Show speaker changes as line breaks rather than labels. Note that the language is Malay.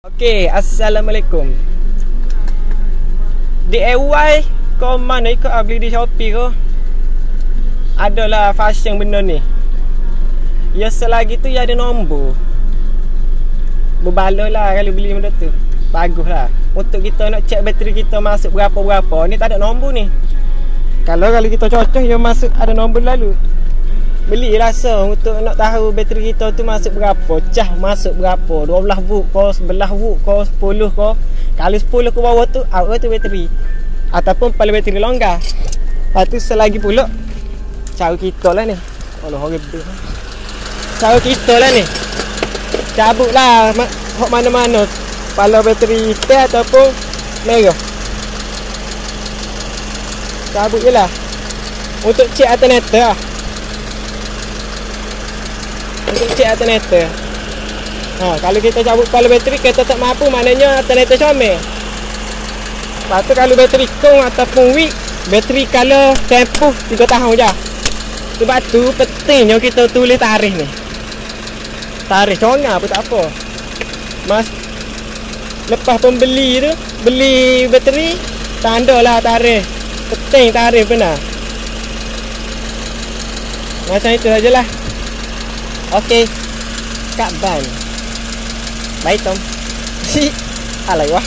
Okey, Assalamualaikum. DIY kau mana ikut beli di Shopee ke? Adalah fashion benda ni. Ya selagi tu ya ada nombor. Berbaloi lah kalau beli benda tu. Bagus lah. Untuk kita nak cek bateri kita masuk berapa-berapa. Ni tak ada nombor ni. Kalau kita cocok ya masuk ada nombor lalu. Beli rasa untuk nak tahu bateri kita tu masuk berapa, cah masuk berapa, 12 volt ko, 11 volt ko, 10 ko. Kalau 10 ke bawah tu out tu bateri. Ataupun pada bateri longgar. Lepas tu selagi pula cara kita lah ni. Allah orang gede. Cara kita lah ni. Cabutlah hok mana-mana kepala bateri hitam ataupun merah. Cabut je lah. Untuk cek alternator lah. Untuk cek alternator. Kalau kita cabut kepala bateri kita tak mampu, maknanya alternator comel. Lepas tu kalau bateri kong ataupun weak, bateri kalau tempoh 3 tahun je. Sebab tu pentingnya kita tulis tarikh ni. Tarikh congar pun tak apa. Lepas pembeli tu, beli bateri, tandalah tarikh. Penting tarikh benar. Macam itu sajalah. Okey. Kak Ban. Baik Tom. Alay wah.